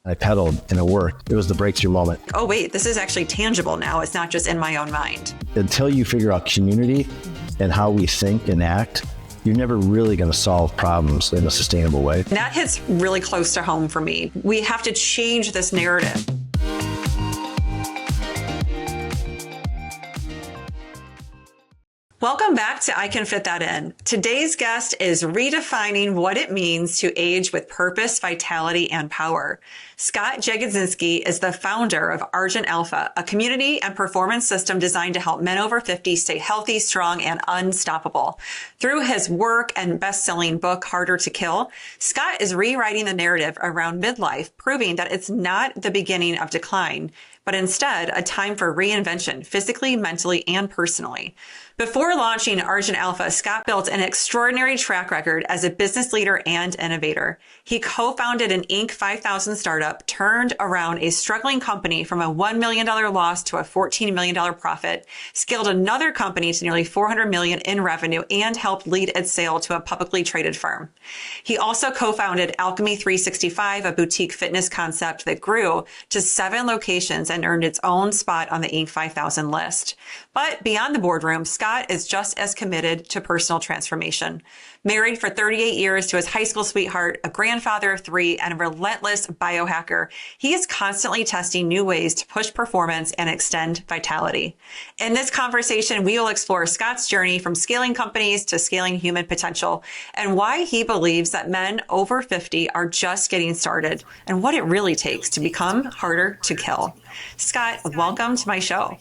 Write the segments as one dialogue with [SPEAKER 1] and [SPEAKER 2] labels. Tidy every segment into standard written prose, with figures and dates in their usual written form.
[SPEAKER 1] I pedaled and it worked. It was the breakthrough moment.
[SPEAKER 2] Oh, wait, this is actually tangible now. It's not just in my own mind.
[SPEAKER 1] Until you figure out community and how we think and act, you're never really going to solve problems in a sustainable way.
[SPEAKER 2] That hits really close to home for me. We have to change this narrative. Welcome back to I Can Fit That In. Today's guest is redefining what it means to age with purpose, vitality, and power. Scott Jagodzinski is the founder of Argent Alpha, a community and performance system designed to help men over 50 stay healthy, strong, and unstoppable. Through his work and best-selling book, Harder to Kill, Scott is rewriting the narrative around midlife, proving that it's not the beginning of decline, but instead a time for reinvention, physically, mentally, and personally. Before launching Argent Alpha, Scott built an extraordinary track record as a business leader and innovator. He co-founded an Inc. 5000 startup, turned around a struggling company from a $1 million loss to a $14 million profit, scaled another company to nearly $400 million in revenue, and helped lead its sale to a publicly traded firm. He also co-founded Alchemy 365, a boutique fitness concept that grew to 7 locations and earned its own spot on the Inc. 5000 list. But beyond the boardroom, Scott is just as committed to personal transformation. Married for 38 years to his high school sweetheart, a grandfather of 3, and a relentless biohacker, he is constantly testing new ways to push performance and extend vitality. In this conversation, we will explore Scott's journey from scaling companies to scaling human potential, and why he believes that men over 50 are just getting started, and what it really takes to become harder to kill. Scott, welcome to my show.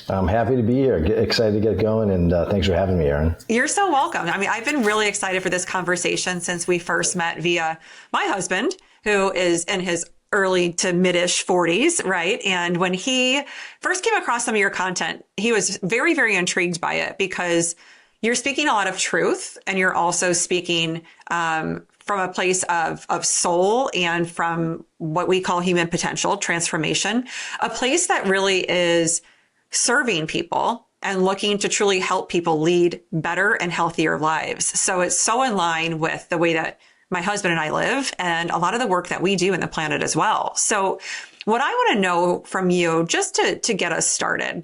[SPEAKER 1] I'm happy to be here. Excited to get going, and thanks for having me, Erin.
[SPEAKER 2] You're so welcome. I mean, I've been really excited for this conversation since we first met via my husband, who is in his early to mid-ish 40s, right? And when he first came across some of your content, he was very, very intrigued by it because you're speaking a lot of truth, and you're also speaking from a place of soul and from what we call human potential, transformation, a place that really is serving people and looking to truly help people lead better and healthier lives. So it's so in line with the way that my husband and I live and a lot of the work that we do in the planet as well. So what I want to know from you, just to get us started,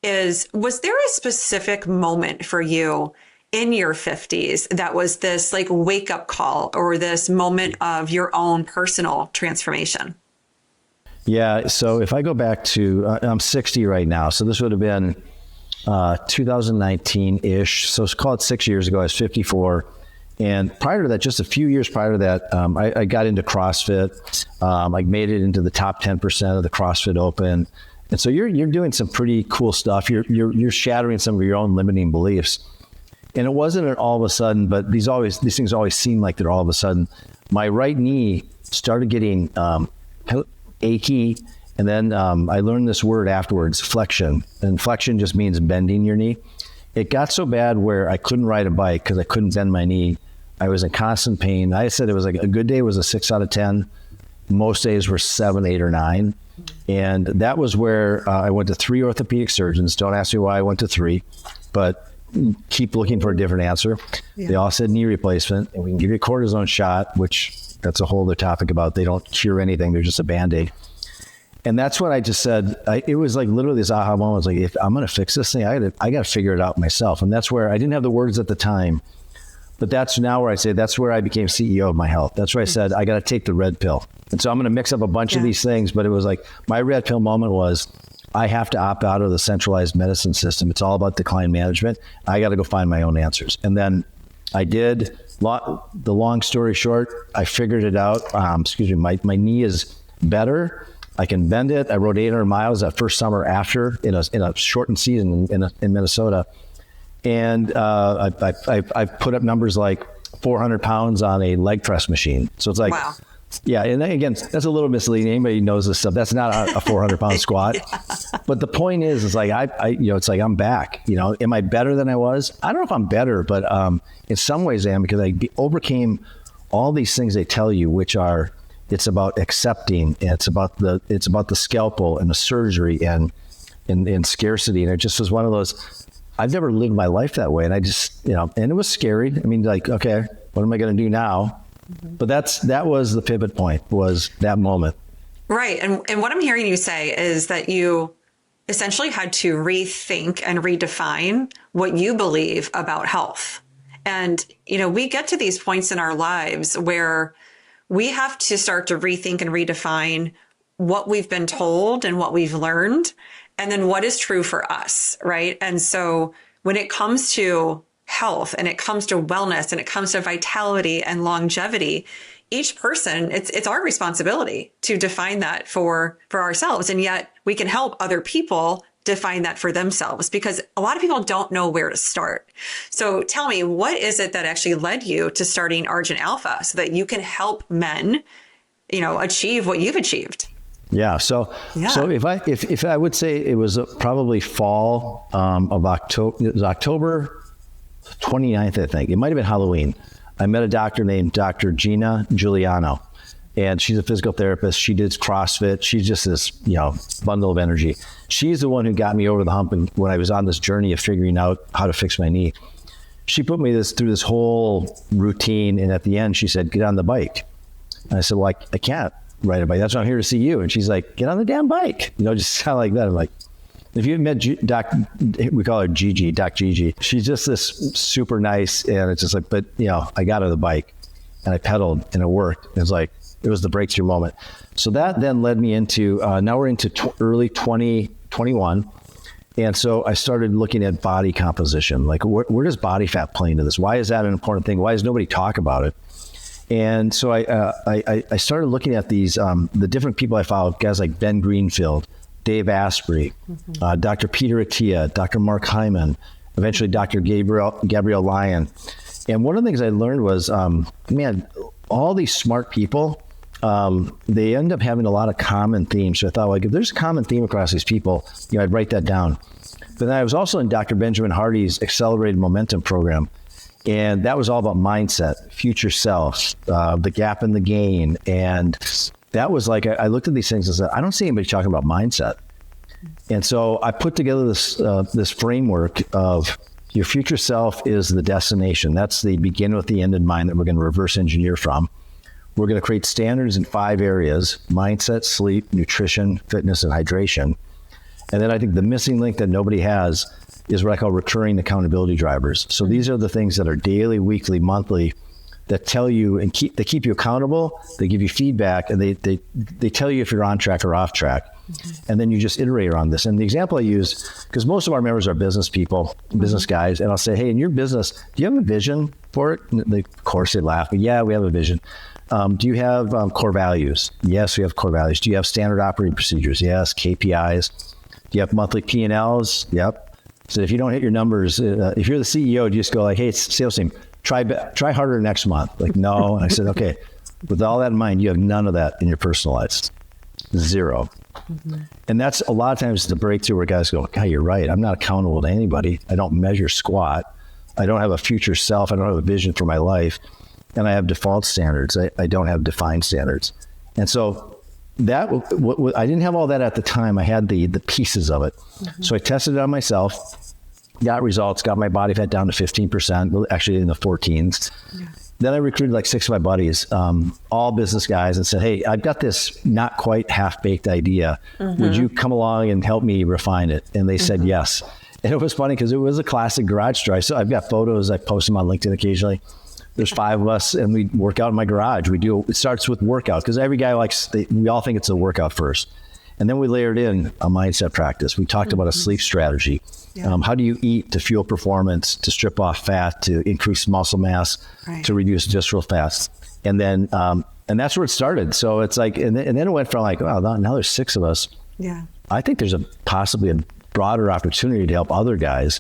[SPEAKER 2] is, was there a specific moment for you in your 50s that was this like wake up call or this moment of your own personal transformation?
[SPEAKER 1] Yeah, so if I go back to, I'm 60 right now, so this would have been 2019-ish, so call it 6 years ago. I was 54, and prior to that, just a few years prior to that, I got into CrossFit. I made it into the top 10% of the CrossFit Open, and so you're doing some pretty cool stuff. You're shattering some of your own limiting beliefs, and it wasn't all of a sudden, but these things always seem like they're all of a sudden. My right knee started getting achy, and then I learned this word afterwards, flexion, and flexion just means bending your knee. It got so bad where I couldn't ride a bike because I couldn't bend my knee. I was in constant pain. I said it was like a good day was a 6 out of 10. Most days were 7, 8, or 9. And that was where I went to 3 orthopedic surgeons. Don't ask me why I went to 3, but keep looking for a different answer. Yeah. They all said knee replacement, and we can give you a cortisone shot, which that's a whole other topic about they don't cure anything. They're just a Band-Aid. And that's what I just said. It was like literally this aha moment. I was like, if I'm going to fix this thing, I got to figure it out myself. And that's where I didn't have the words at the time, but that's now where I say that's where I became CEO of my health. That's where I said, I got to take the red pill. And so I'm going to mix up a bunch of these things, but it was like my red pill moment was I have to opt out of the centralized medicine system. It's all about decline management. I got to go find my own answers. And then I did. The long story short, I figured it out. My knee is better. I can bend it. I rode 800 miles that first summer after in a shortened season in Minnesota. And I've put up numbers like 400 pounds on a leg press machine. So it's like, wow. Yeah. And then again, that's a little misleading. Anybody knows this stuff. That's not a 400 pound squat. Yeah. But the point is, it's like, it's like I'm back. Am I better than I was? I don't know if I'm better, but in some ways I am, because I overcame all these things they tell you, which are, it's about accepting, and it's about the scalpel and the surgery and scarcity. And it just was one of those, I've never lived my life that way. And I just, and it was scary. I mean, like, okay, what am I going to do now? Mm-hmm. But that was the pivot point, was that moment.
[SPEAKER 2] Right. And what I'm hearing you say is that you essentially had to rethink and redefine what you believe about health. And, we get to these points in our lives where we have to start to rethink and redefine what we've been told and what we've learned, and then what is true for us. Right. And so when it comes to health and it comes to wellness and it comes to vitality and longevity, each person, it's our responsibility to define that for ourselves. And yet we can help other people define that for themselves, because a lot of people don't know where to start. So tell me, what is it that actually led you to starting Argent Alpha so that you can help men, achieve what you've achieved?
[SPEAKER 1] Yeah. So if I would say it was probably fall of October, it was October 29th, I think. It might have been Halloween. I met a doctor named Dr. Gina Giuliano, and she's a physical therapist. She did CrossFit. She's just this, bundle of energy. She's the one who got me over the hump when I was on this journey of figuring out how to fix my knee. She put me through this whole routine, and at the end, she said, "Get on the bike." And I said, "Well, I can't ride a bike. That's why I'm here to see you." And she's like, "Get on the damn bike." Just kind of like that. I'm like, if you met we call her Gigi, Doc Gigi. She's just this super nice, and it's just like, but I got on the bike and I pedaled and it worked. It was the breakthrough moment. So that then led me into, now we're into early 2021. And so I started looking at body composition. Like where does body fat play into this? Why is that an important thing? Why does nobody talk about it? And so I started looking at these, the different people I followed, guys like Ben Greenfield, Dave Asprey, Dr. Peter Attia, Dr. Mark Hyman, eventually Dr. Gabrielle Lyon. And one of the things I learned was, all these smart people, they end up having a lot of common themes. So I thought, if there's a common theme across these people, I'd write that down. But then I was also in Dr. Benjamin Hardy's Accelerated Momentum program. And that was all about mindset, future self, the gap in the gain. And that was I looked at these things and said, I don't see anybody talking about mindset. And so I put together this framework of your future self is the destination. That's the begin with the end in mind that we're going to reverse engineer from. We're going to create standards in 5 areas: mindset, sleep, nutrition, fitness, and hydration. And then I think the missing link that nobody has is what I call recurring accountability drivers. So these are the things that are daily, weekly, monthly, that tell you and keep you accountable. They give you feedback, and they tell you if you're on track or off track. Mm-hmm. And then you just iterate on this. And the example I use, because most of our members are business people, business guys, and I'll say, "Hey, in your business, do you have a vision for it?" And of course, they laugh. But yeah, we have a vision. Do you have core values? Yes, we have core values. Do you have standard operating procedures? Yes. KPIs. Do you have monthly P&Ls? Yep. So if you don't hit your numbers, if you're the CEO, you just go like, "Hey, sales team, try harder next month." Like, no. And I said, okay, with all that in mind, you have none of that in your personal lives. Zero. Mm-hmm. And that's a lot of times the breakthrough where guys go, "God, you're right. I'm not accountable to anybody. I don't measure squat. I don't have a future self. I don't have a vision for my life. And I have default standards. I don't have defined standards." And so that I didn't have all that at the time. I had the pieces of it. Mm-hmm. So I tested it on myself, got results, got my body fat down to 15%, actually in the 14s. Yeah. Then I recruited like 6 of my buddies, all business guys, and said, "Hey, I've got this not quite half-baked idea. Mm-hmm. Would you come along and help me refine it?" And they said yes. And it was funny because it was a classic garage story. So I've got photos. I post them on LinkedIn occasionally. There's 5 of us, and we work out in my garage. It starts with workout, because every guy we all think it's a workout first. And then we layered in a mindset practice. We talked about a sleep strategy. Yeah. How do you eat to fuel performance, to strip off fat, to increase muscle mass, to reduce visceral fat? And then, and that's where it started. So it's like, and then it went from like, wow, now there's 6 of us. Yeah. I think there's possibly a broader opportunity to help other guys.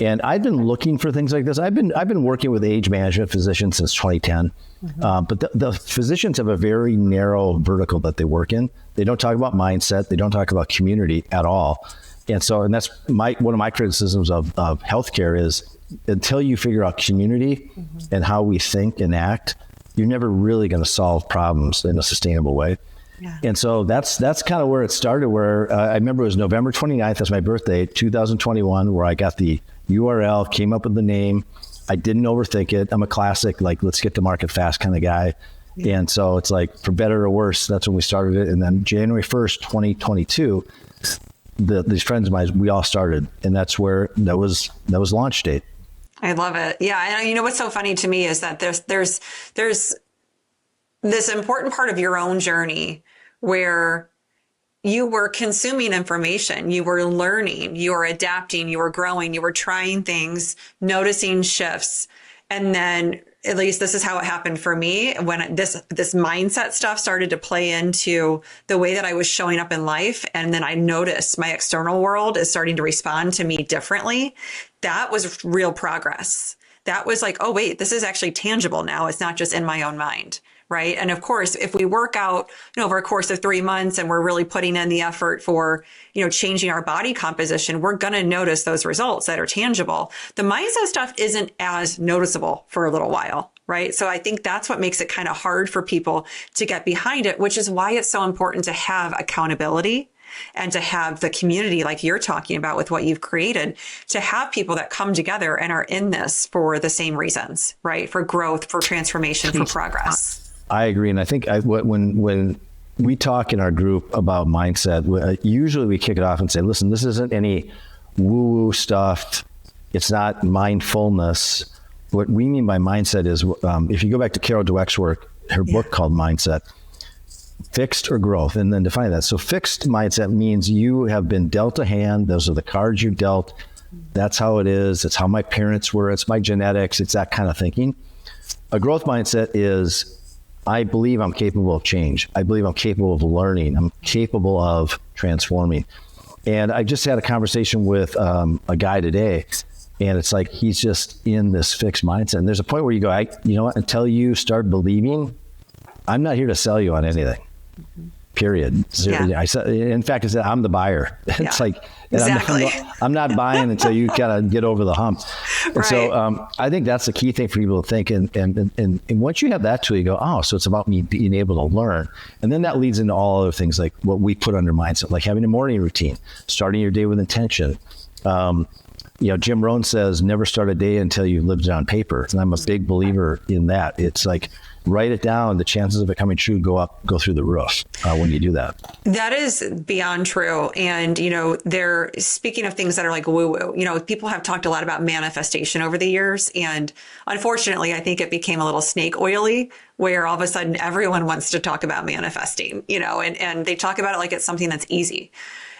[SPEAKER 1] And I've been looking for things like this. I've been working with age management physicians since 2010. Mm-hmm. But the physicians have a very narrow vertical that they work in. They don't talk about mindset. They don't talk about community at all. And that's one of my criticisms of healthcare is, until you figure out community and how we think and act, you're never really going to solve problems in a sustainable way. Yeah. And so that's kind of where it started, where I remember it was November 29th, that's my birthday, 2021, where I got the URL, came up with the name. I didn't overthink it. I'm a classic, like, let's get to market fast kind of guy. And so it's like, for better or worse, that's when we started it. And then January 1st, 2022, these friends of mine, we all started. And that's where that was launch date.
[SPEAKER 2] I love it. Yeah. And you know, what's so funny to me is that there's this important part of your own journey where you were consuming information, you were learning, you were adapting, you were growing, you were trying things, noticing shifts. And then, at least this is how it happened for me, when this mindset stuff started to play into the way that I was showing up in life. And then I noticed my external world is starting to respond to me differently. That was real progress. That was like, oh, wait, this is actually tangible now. It's not just in my own mind. Right. And of course, if we work out, over a course of 3 months and we're really putting in the effort for, changing our body composition, we're going to notice those results that are tangible. The mindset stuff isn't as noticeable for a little while. Right. So I think that's what makes it kind of hard for people to get behind it, which is why it's so important to have accountability and to have the community like you're talking about with what you've created, to have people that come together and are in this for the same reasons, right? For growth, for transformation, for progress.
[SPEAKER 1] I agree. And I think when we talk in our group about mindset, usually we kick it off and say, listen, this isn't any woo-woo stuff. It's not mindfulness. What we mean by mindset is, if you go back to Carol Dweck's work, her book called Mindset, fixed or growth, and then define that. So fixed mindset means you have been dealt a hand. Those are the cards you dealt. That's how it is. It's how my parents were. It's my genetics. It's that kind of thinking. A growth mindset is, I believe I'm capable of change. I believe I'm capable of learning. I'm capable of transforming. And I just had a conversation with a guy today, and it's like he's just in this fixed mindset. And there's a point where you go, you know what? Until you start believing, I'm not here to sell you on anything. Period.
[SPEAKER 2] Yeah.
[SPEAKER 1] In fact, I said, I'm the buyer. It's like,
[SPEAKER 2] exactly.
[SPEAKER 1] I'm not buying until you kind of get over the hump. And
[SPEAKER 2] right.
[SPEAKER 1] So I think that's the key thing for people to think. And once you have that tool, you go, oh, so it's about me being able to learn. And then that leads into all other things like what we put under mindset, like having a morning routine, starting your day with intention. Jim Rohn says, never start a day until you lived it on paper. And I'm a big believer in that. It's like, write it down. The chances of it coming true go through the roof when you do that.
[SPEAKER 2] That is beyond true. And, they're speaking of things that are like woo-woo. People have talked a lot about manifestation over the years. And unfortunately, I think it became a little snake oily, where all of a sudden everyone wants to talk about manifesting, and they talk about it like it's something that's easy.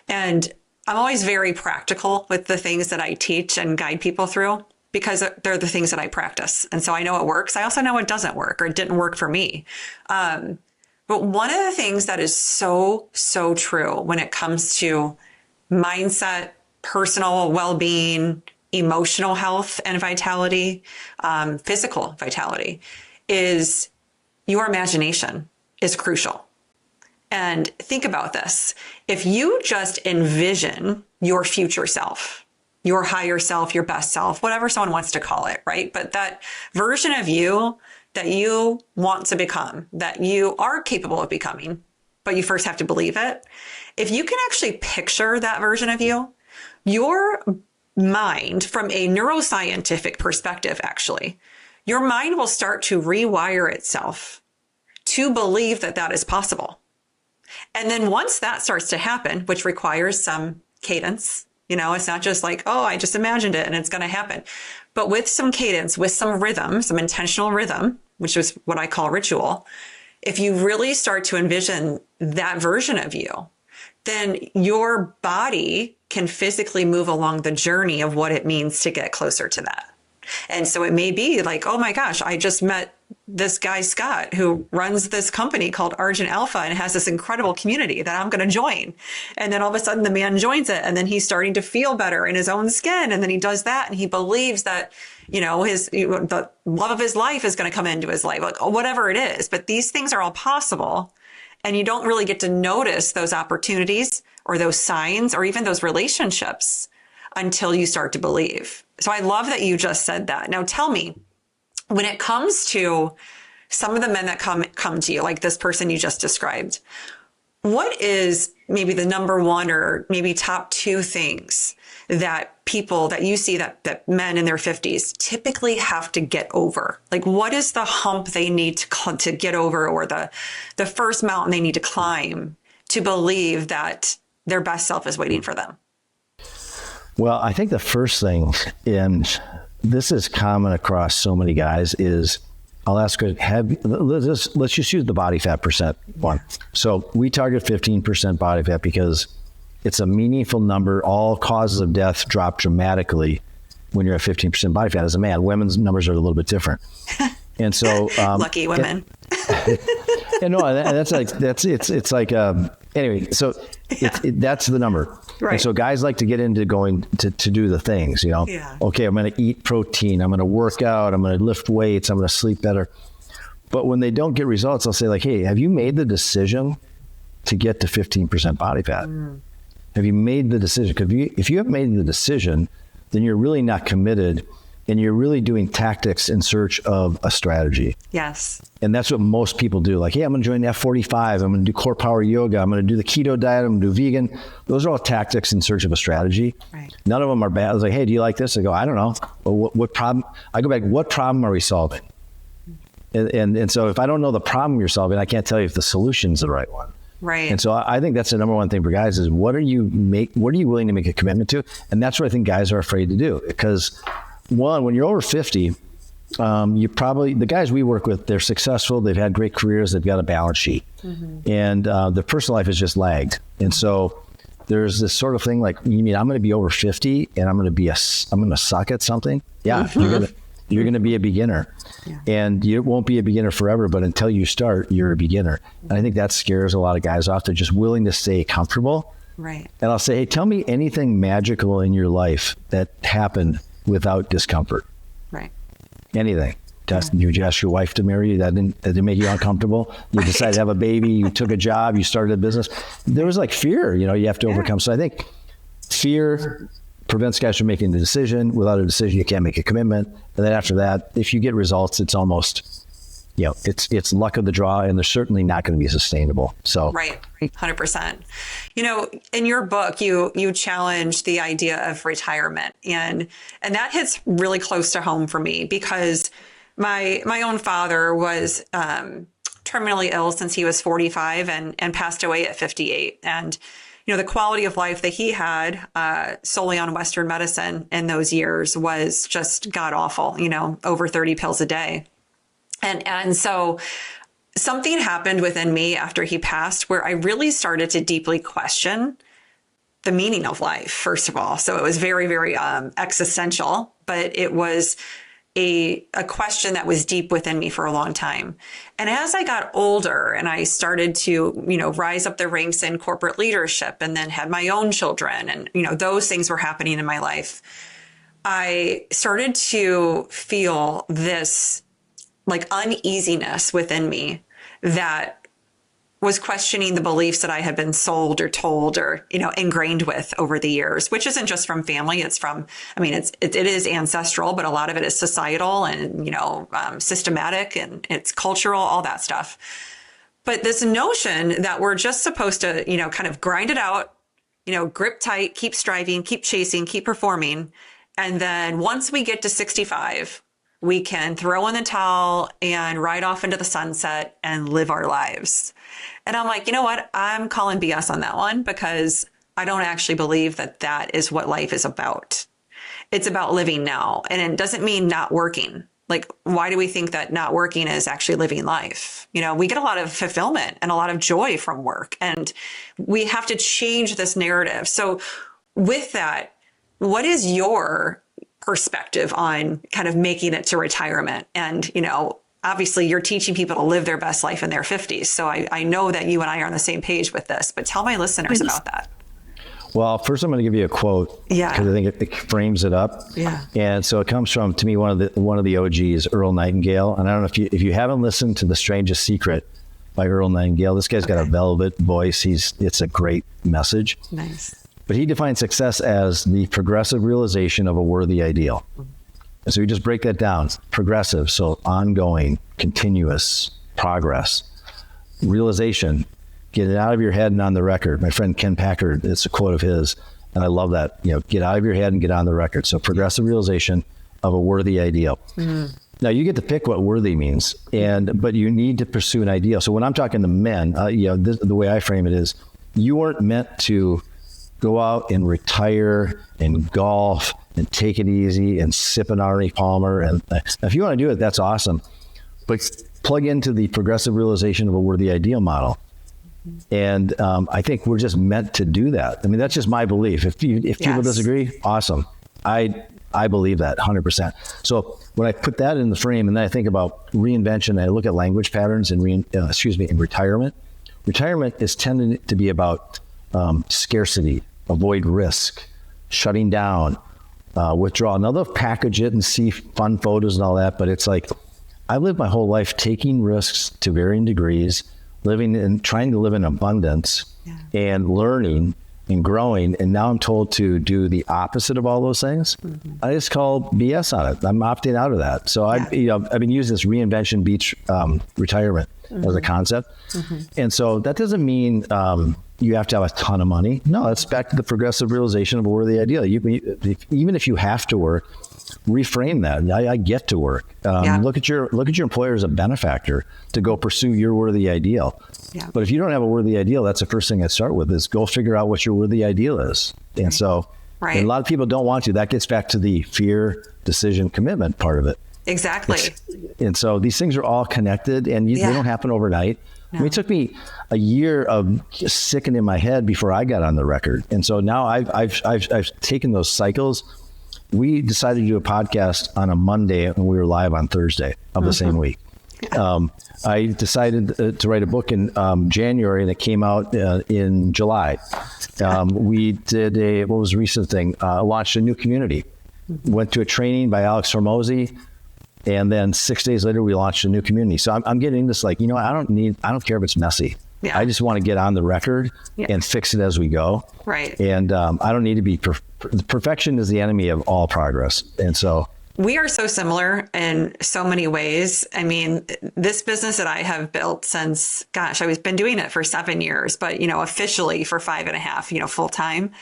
[SPEAKER 2] And I'm always very practical with the things that I teach and guide people through, because they're the things that I practice. And so I know it works. I also know it doesn't work, or it didn't work for me. But one of the things that is so, so true when it comes to mindset, personal well-being, emotional health and vitality, physical vitality, is your imagination is crucial. And think about this. If you just envision your future self, your higher self, your best self, whatever someone wants to call it, right? But that version of you that you want to become, that you are capable of becoming, but you first have to believe it. If you can actually picture that version of you, your mind, from a neuroscientific perspective, actually, your mind will start to rewire itself to believe that that is possible. And then once that starts to happen, which requires some cadence, it's not just like, oh, I just imagined it and it's going to happen. But with some cadence, with some rhythm, some intentional rhythm, which is what I call ritual, if you really start to envision that version of you, then your body can physically move along the journey of what it means to get closer to that. And so it may be like, oh my gosh, I just met this guy, Scott, who runs this company called Argent Alpha and has this incredible community that I'm going to join. And then all of a sudden the man joins it, and then he's starting to feel better in his own skin. And then he does that, and he believes that, the love of his life is going to come into his life, like whatever it is. But these things are all possible. And you don't really get to notice those opportunities or those signs or even those relationships until you start to believe. So I love that you just said that. Now tell me, when it comes to some of the men that come to you, like this person you just described, what is maybe the number one or maybe top two things that people that you see that men in their 50s typically have to get over? Like, what is the hump they need to get over, or the first mountain they need to climb to believe that their best self is waiting for them?
[SPEAKER 1] Well, I think the first thing, and this is common across so many guys, is I'll ask her, let's just use the body fat percent one. So we target 15% body fat because it's a meaningful number. All causes of death drop dramatically when you're at 15% body fat as a man. Women's numbers are a little bit different. And so
[SPEAKER 2] lucky women.
[SPEAKER 1] And no, that's like, it's like, anyway, so that's the number.
[SPEAKER 2] Right.
[SPEAKER 1] And so guys like to get into going to do the things, okay, I'm going to eat protein, I'm going to work out, I'm going to lift weights, I'm going to sleep better. But when they don't get results, I'll say like, hey, have you made the decision to get to 15% body fat? Have you made the decision? Because if you haven't made the decision, then you're really not committed, and you're really doing tactics in search of a strategy.
[SPEAKER 2] Yes.
[SPEAKER 1] And that's what most people do. Like, hey, I'm going to join the F45. I'm going to do core power yoga. I'm going to do the keto diet. I'm going to do vegan. Those are all tactics in search of a strategy. Right. None of them are bad. I was like, hey, do you like this? I go, I don't know. Well, what problem? I go back, what problem are we solving? And so if I don't know the problem you're solving, I can't tell you if the solution's the right one.
[SPEAKER 2] Right.
[SPEAKER 1] And so I think that's the number one thing for guys is what are you willing to make a commitment to? And that's what I think guys are afraid to do. Because one, when you're over 50, the guys we work with, they're successful. They've had great careers. They've got a balance sheet, and their personal life has just lagged. And so there's this sort of thing like, you mean I'm going to be over 50 and I'm going to suck at something? Yeah, you're going to be a beginner, and you won't be a beginner forever. But until you start, you're a beginner. And I think that scares a lot of guys off. They're just willing to stay comfortable.
[SPEAKER 2] Right. And
[SPEAKER 1] I'll say, hey, tell me anything magical in your life that happened without discomfort.
[SPEAKER 2] Right.
[SPEAKER 1] Anything. Did you ask your wife to marry you? That didn't make you uncomfortable? You decided to have a baby, you took a job, you started a business. There was like fear, you have to overcome. So I think fear prevents guys from making the decision. Without a decision, you can't make a commitment. And then after that, if you get results, it's almost, it's luck of the draw, and they're certainly not going to be sustainable. So
[SPEAKER 2] right, 100%. In your book, you challenge the idea of retirement, and that hits really close to home for me because my own father was terminally ill since he was 45 and passed away at 58. And the quality of life that he had solely on Western medicine in those years was just god awful. Over 30 pills a day. And so something happened within me after he passed where I really started to deeply question the meaning of life, first of all. So it was very, very existential, but it was a question that was deep within me for a long time. And as I got older and I started to, rise up the ranks in corporate leadership and then had my own children and, those things were happening in my life, I started to feel this like uneasiness within me that was questioning the beliefs that I had been sold or told or, ingrained with over the years, which isn't just from family. It's from, it is ancestral, but a lot of it is societal and, systematic, and it's cultural, all that stuff. But this notion that we're just supposed to, kind of grind it out, grip tight, keep striving, keep chasing, keep performing. And then once we get to 65, we can throw in the towel and ride off into the sunset and live our lives. And I'm like, you know what? I'm calling BS on that one because I don't actually believe that that is what life is about. It's about living now. And it doesn't mean not working. Like, why do we think that not working is actually living life? We get a lot of fulfillment and a lot of joy from work, and we have to change this narrative. So with that, what is your perspective on kind of making it to retirement? And, obviously you're teaching people to live their best life in their 50s. So I know that you and I are on the same page with this, but tell my listeners about that.
[SPEAKER 1] Well, first I'm going to give you a quote because I think it frames it up. Yeah. And so it comes from, to me, one of the OGs, Earl Nightingale. And I don't know if you haven't listened to The Strangest Secret by Earl Nightingale, this guy's got a velvet voice. It's a great message.
[SPEAKER 2] Nice.
[SPEAKER 1] But he defines success as the progressive realization of a worthy ideal. And so you just break that down. Progressive, so ongoing, continuous progress. Realization, get it out of your head and on the record. My friend Ken Packard, it's a quote of his, and I love that. Get out of your head and get on the record. So progressive realization of a worthy ideal. Now you get to pick what worthy means, but you need to pursue an ideal. So when I'm talking to men, the way I frame it is, you weren't meant to go out and retire and golf and take it easy and sip an Arnie Palmer. And if you want to do it, that's awesome. But plug into the progressive realization of a worthy ideal model. And I think we're just meant to do that. I mean, that's just my belief. If people disagree, awesome. I believe that 100%. So when I put that in the frame and then I think about reinvention, I look at language patterns in retirement. Retirement is tending to be about scarcity, avoid risk, shutting down, withdrawal. Now they'll package it and see fun photos and all that, but it's like, I lived my whole life taking risks to varying degrees, living and trying to live in abundance and learning and growing. And now I'm told to do the opposite of all those things. I just call BS on it. I'm opting out of that. So I've been using this reinvention beach retirement as a concept. And so that doesn't mean you have to have a ton of money. No, it's back to the progressive realization of a worthy ideal. Even if you have to work, reframe that. I get to work. Look at your employer as a benefactor to go pursue your worthy ideal. But if you don't have a worthy ideal, that's the first thing I start with is go figure out what your worthy ideal is. And so and a lot of people don't want to. That gets back to the fear, decision, commitment part of it.
[SPEAKER 2] Exactly.
[SPEAKER 1] And so these things are all connected and they don't happen overnight. No. I mean, it took me a year of just sicking in my head before I got on the record. And so now I've taken those cycles. We decided to do a podcast on a Monday and we were live on Thursday of the same week. I decided to write a book in January and it came out in July. We did what was the recent thing? Launched a new community. Went to a training by Alex Hormozy. And then 6 days later, we launched a new community. So I'm getting this I don't care if it's messy. I just want to get on the record and fix it as we go.
[SPEAKER 2] Right.
[SPEAKER 1] And I don't need to be, perfection is the enemy of all progress. And so
[SPEAKER 2] we are so similar in so many ways. I mean, this business that I have built since, I've been doing it for 7 years, but, officially for 5.5, full time.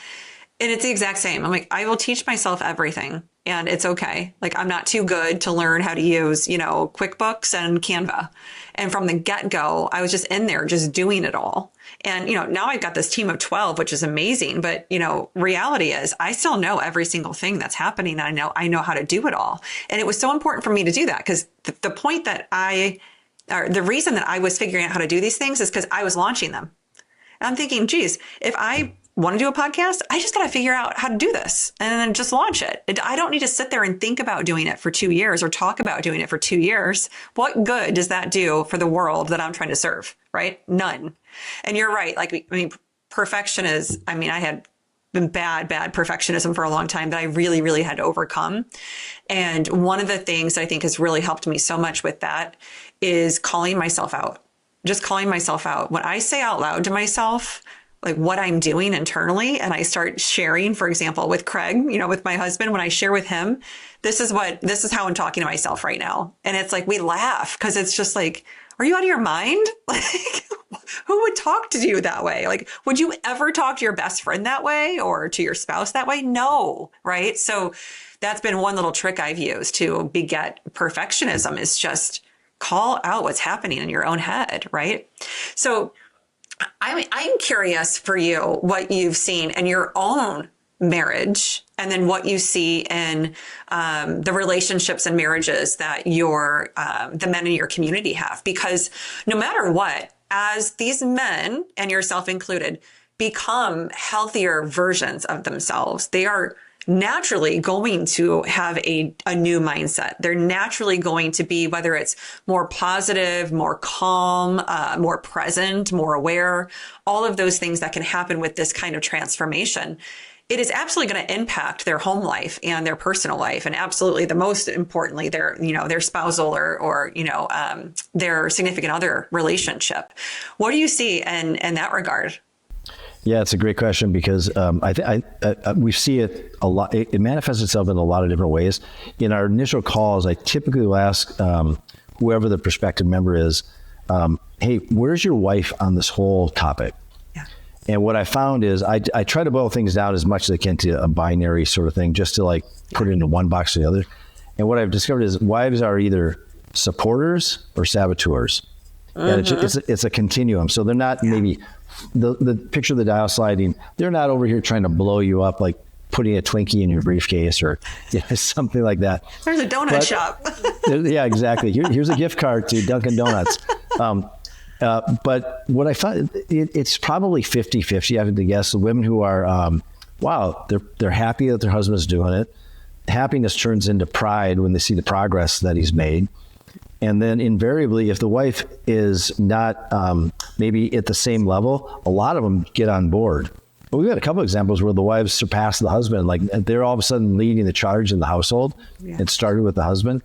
[SPEAKER 2] And it's the exact same. I'm like, I will teach myself everything and it's okay. Like, I'm not too good to learn how to use, QuickBooks and Canva. And from the get-go, I was just in there, just doing it all. And, now I've got this team of 12, which is amazing. But, reality is I still know every single thing that's happening. I know how to do it all. And it was so important for me to do that because the point that the reason that I was figuring out how to do these things is because I was launching them. And I'm thinking, geez, if I want to do a podcast, I just got to figure out how to do this and then just launch it. I don't need to sit there and think about doing it for 2 years or talk about doing it for 2 years. What good does that do for the world that I'm trying to serve? Right? None. And you're right. Perfection is, I had been bad perfectionism for a long time that I really, really had to overcome. And one of the things that I think has really helped me so much with that is calling myself out. Just calling myself out. When I say out loud to myself, what I'm doing internally, and I start sharing, for example, with Craig, with my husband, when I share with him, this is how I'm talking to myself right now. And it's we laugh because it's just are you out of your mind? Who would talk to you that way? Would you ever talk to your best friend that way or to your spouse that way? No. Right. So that's been one little trick I've used to beget perfectionism is just call out what's happening in your own head. Right. So I'm curious for you, what you've seen in your own marriage and then what you see in the relationships and marriages that the men in your community have. Because no matter what, as these men, and yourself included, become healthier versions of themselves, they are naturally going to have a new mindset. They're naturally going to be, whether it's more positive, more calm, more present, more aware, all of those things that can happen with this kind of transformation. It is absolutely going to impact their home life and their personal life. And absolutely, the most importantly, their spousal or their significant other relationship. What do you see in that regard?
[SPEAKER 1] Yeah, it's a great question because we see it a lot. It manifests itself in a lot of different ways. In our initial calls, I typically will ask whoever the prospective member is, hey, where's your wife on this whole topic?
[SPEAKER 2] Yeah.
[SPEAKER 1] And what I found is I try to boil things down as much as I can to a binary sort of thing, just to like put it into one box or the other. And what I've discovered is wives are either supporters or saboteurs. And it's a continuum. So they're not maybe the picture of the dial sliding. They're not over here trying to blow you up, like putting a Twinkie in your briefcase or something like that.
[SPEAKER 2] There's a donut shop.
[SPEAKER 1] Yeah, exactly. Here's a gift card to Dunkin' Donuts. But what I found, it's probably 50-50. I have to guess. The women who are, wow, they're happy that their husband's doing it. Happiness turns into pride when they see the progress that he's made. And then invariably, if the wife is not maybe at the same level, a lot of them get on board. But we've got a couple of examples where the wives surpass the husband. Like they're all of a sudden leading the charge in the household. Yeah. It started with the husband.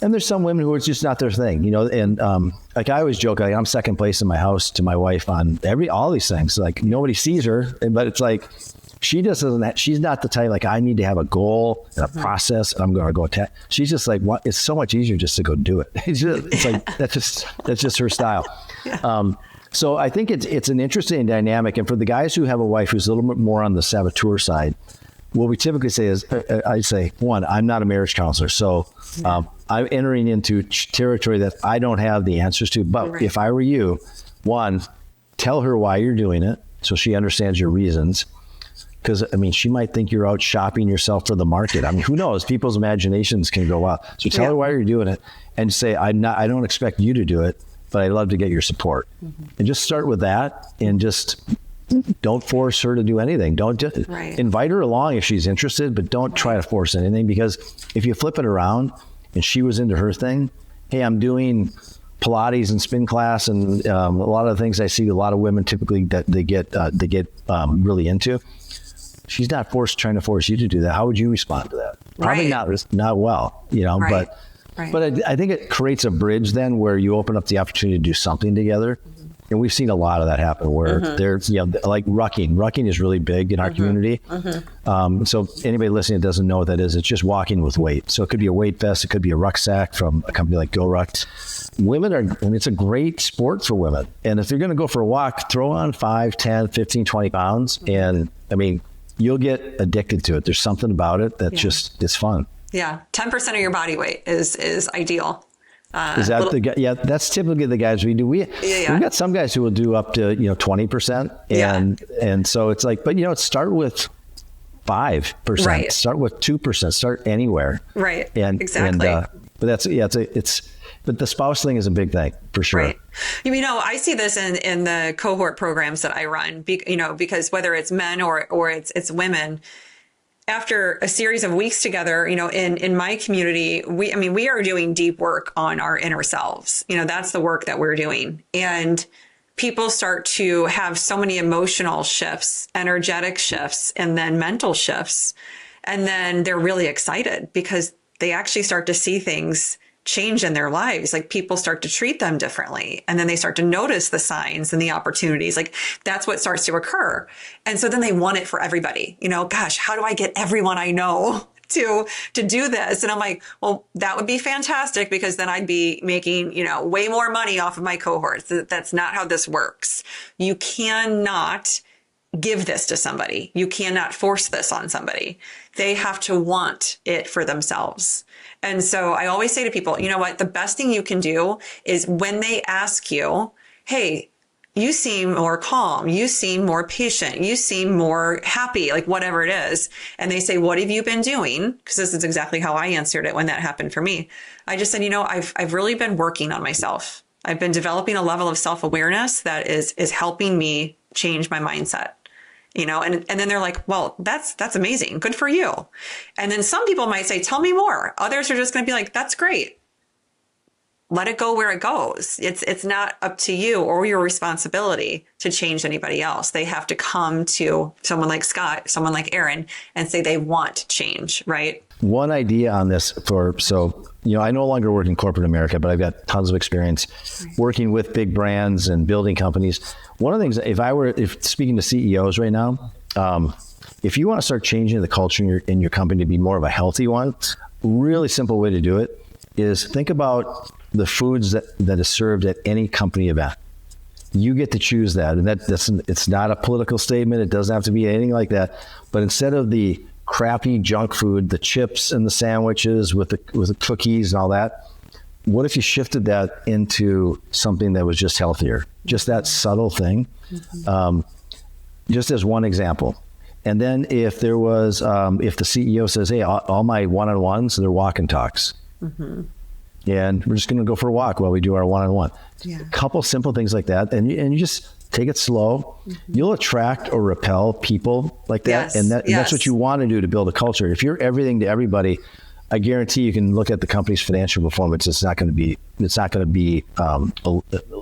[SPEAKER 1] And there's some women who it's just not their thing, and like I always joke, like I'm second place in my house to my wife on all these things. Like nobody sees her, but it's like, she just doesn't. She's not the type like I need to have a goal and a process, and I'm going to go attack. She's just like, what? It's so much easier just to go do it. It's like that's just her style. Yeah. So I think it's an interesting dynamic. And for the guys who have a wife who's a little bit more on the saboteur side, what we typically say is, I say, one, I'm not a marriage counselor, so I'm entering into territory that I don't have the answers to. But if I were you, one, tell her why you're doing it so she understands your reasons. Because, I mean, she might think you're out shopping yourself for the market. I mean, who knows? People's imaginations can go wild. So tell her why you're doing it and say, I don't expect you to do it, but I'd love to get your support. And just start with that and just don't force her to do anything. Don't just invite her along if she's interested, but don't try to force anything, because if you flip it around and she was into her thing, hey, I'm doing Pilates and spin class and a lot of the things I see a lot of women typically that they get really into. She's not trying to force you to do that. How would you respond to that? Probably not well, but I think it creates a bridge then where you open up the opportunity to do something together. And we've seen a lot of that happen where there's, like rucking. Rucking is really big in our community. So anybody listening that doesn't know what that is, it's just walking with weight. So it could be a weight vest. It could be a rucksack from a company like Go Ruck. It's a great sport for women. And if you're going to go for a walk, throw on 5, 10, 15, 20 pounds. And I mean, you'll get addicted to it. There's something about it that just is fun. Yeah.
[SPEAKER 2] 10% of your body weight is ideal.
[SPEAKER 1] Is that the guy? Yeah, that's typically the guys we do. We've got some guys who will do up to 20%, and so it's like, but start with 5%, start with 2%, start anywhere,
[SPEAKER 2] and exactly.
[SPEAKER 1] But that's but the spouse thing is a big thing for sure.
[SPEAKER 2] Right. I see this in the cohort programs that I run. Because whether it's men or it's women. After a series of weeks together, in my community, we are doing deep work on our inner selves. That's the work that we're doing. And people start to have so many emotional shifts, energetic shifts, and then mental shifts. And then they're really excited because they actually start to see things change in their lives. Like people start to treat them differently. And then they start to notice the signs and the opportunities. Like that's what starts to occur. And so then they want it for everybody. Gosh, how do I get everyone I know to do this? And I'm like, well, that would be fantastic because then I'd be making, way more money off of my cohorts. That's not how this works. You cannot give this to somebody. You cannot force this on somebody. They have to want it for themselves. And so I always say to people, you know what, the best thing you can do is when they ask you, hey, you seem more calm, you seem more patient, you seem more happy, like whatever it is. And they say, what have you been doing? Because this is exactly how I answered it when that happened for me. I just said, I've really been working on myself. I've been developing a level of self-awareness that is helping me change my mindset. And then they're like, well, that's amazing. Good for you. And then some people might say, tell me more. Others are just going to be like, that's great. Let it go where it goes. It's not up to you or your responsibility to change anybody else. They have to come to someone like Scott, someone like Erin, and say they want change, right?
[SPEAKER 1] One idea on this I no longer work in corporate America, but I've got tons of experience working with big brands and building companies. One of the things, if speaking to CEOs right now, if you want to start changing the culture in your company to be more of a healthy one, really simple way to do it is think about the foods that is served at any company event. You get to choose that. And it's not a political statement. It doesn't have to be anything like that. But instead of the crappy junk food, the chips and the sandwiches with the cookies and all that, what if you shifted that into something that was just healthier? Just that subtle thing, just as one example. And then if there was, if the CEO says, hey, all my one-on-ones, they're walk and talks. And we're just going to go for a walk while we do our one-on-one. A couple simple things like that. And you just take it slow. You'll attract or repel people like that. And that's what you want to do to build a culture. If you're everything to everybody, I guarantee you can look at the company's financial performance. It's not going to be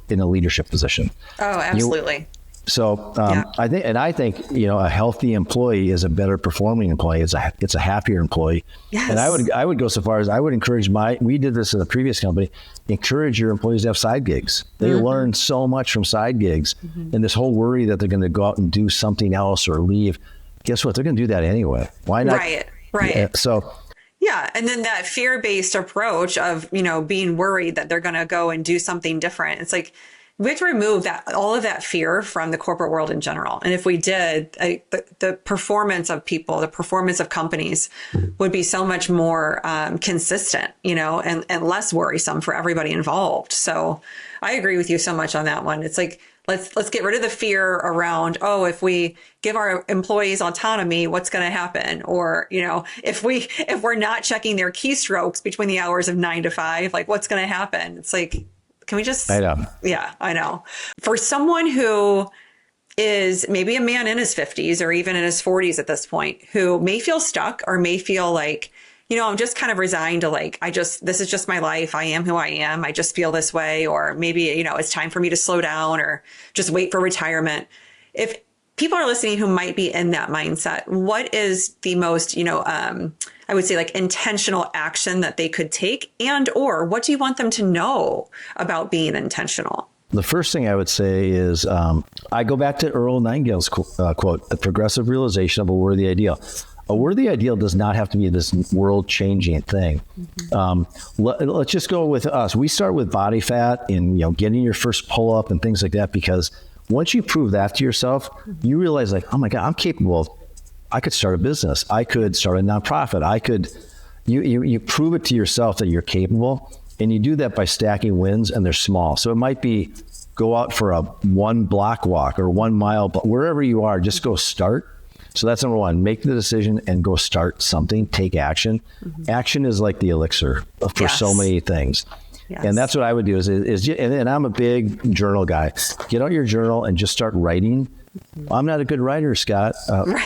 [SPEAKER 1] in a leadership position. Oh,
[SPEAKER 2] absolutely.
[SPEAKER 1] I think a healthy employee is a better performing employee. It's a happier employee. Yes. And I would go so far as I would encourage we did this in a previous company, encourage your employees to have side gigs. They learn so much from side gigs, and this whole worry that they're going to go out and do something else or leave. Guess what? They're going to do that anyway. Why not?
[SPEAKER 2] Right. Yeah. And then that fear-based approach of, being worried that they're going to go and do something different. It's like, we have to remove all of that fear from the corporate world in general. And if we did, the performance of people, the performance of companies would be so much more consistent, and less worrisome for everybody involved. So I agree with you so much on that one. It's like, let's get rid of the fear around, if we give our employees autonomy, what's going to happen? Or, if we're not checking their keystrokes between the hours of 9 to 5, like what's going to happen? It's like, can we just,
[SPEAKER 1] I know.
[SPEAKER 2] Yeah, I know. For someone who is maybe a man in his 50s or even in his 40s at this point, who may feel stuck or may feel like, I'm just kind of resigned to this is just my life. I am who I am. I just feel this way. Or maybe, it's time for me to slow down or just wait for retirement. If people are listening who might be in that mindset, what is the most, I would say intentional action that they could take, or what do you want them to know about being intentional?
[SPEAKER 1] The first thing I would say is I go back to Earl Nightingale's quote, the progressive realization of a worthy ideal. A worthy ideal does not have to be this world-changing thing. Let's just go with us. We start with body fat and getting your first pull-up and things like that, because once you prove that to yourself, you realize oh my God, I'm capable. I could start a business. I could start a nonprofit. You prove it to yourself that you're capable, and you do that by stacking wins, and they're small. So it might be go out for a 1 block walk or 1 mile, but wherever you are, just go start. So that's number one, make the decision and go start something, take action. Action is like the elixir for so many things. Yes. And that's what I would do and I'm a big journal guy. Get out your journal and just start writing. I'm not a good writer, Scott.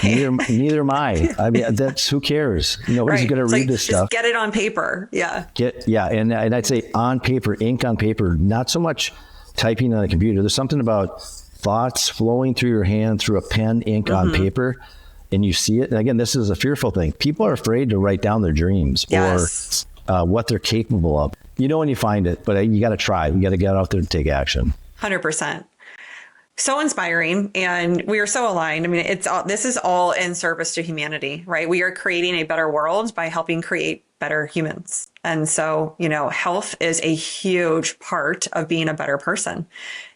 [SPEAKER 1] Neither am I. I mean, that's who cares? Nobody's going to read this stuff.
[SPEAKER 2] Just get it on paper. Yeah.
[SPEAKER 1] And I'd say on paper, ink on paper, not so much typing on a computer. There's something about thoughts flowing through your hand through a pen, ink on paper, and you see it. And again, this is a fearful thing. People are afraid to write down their dreams or what they're capable of. When you find it, but you got to try. You got to get out there and take action.
[SPEAKER 2] 100%. So inspiring. And we are so aligned. I mean, this is all in service to humanity, right? We are creating a better world by helping create better humans. And so, health is a huge part of being a better person.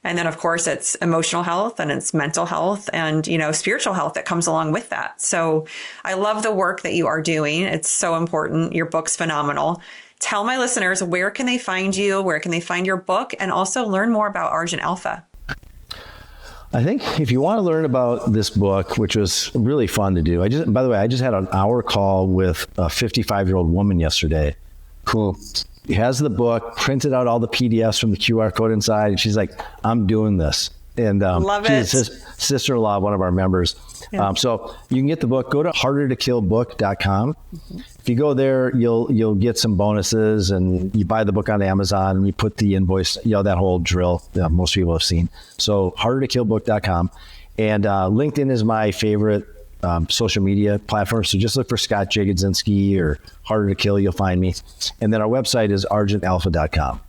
[SPEAKER 2] And then, of course, it's emotional health and it's mental health and, spiritual health that comes along with that. So I love the work that you are doing. It's so important. Your book's phenomenal. Tell my listeners, where can they find you? Where can they find your book? And also learn more about Argent Alpha.
[SPEAKER 1] I think if you want to learn about this book, which was really fun to do, by the way, I just had an hour call with a 55-year-old woman yesterday who has the book, printed out all the PDFs from the QR code inside, and she's like, I'm doing this. And she's sister-in-law of one of our members. Yeah. So you can get the book. Go to hardertokillbook.com. If you go there, you'll get some bonuses, and you buy the book on Amazon and you put the invoice, that whole drill that most people have seen. So hardertokillbook.com. And LinkedIn is my favorite social media platform. So just look for Scott Jagodzinski or Harder to Kill, you'll find me. And then our website is argentalpha.com.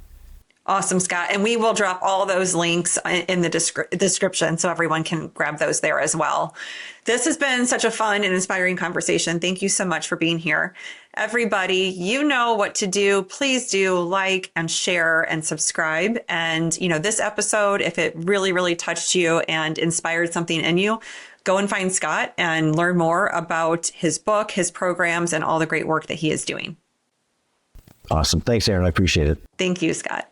[SPEAKER 2] Awesome, Scott. And we will drop all those links in the description so everyone can grab those there as well. This has been such a fun and inspiring conversation. Thank you so much for being here. Everybody, you know what to do. Please do like and share and subscribe. And, this episode, if it really, really touched you and inspired something in you, go and find Scott and learn more about his book, his programs, and all the great work that he is doing.
[SPEAKER 1] Awesome. Thanks, Erin. I appreciate it.
[SPEAKER 2] Thank you, Scott.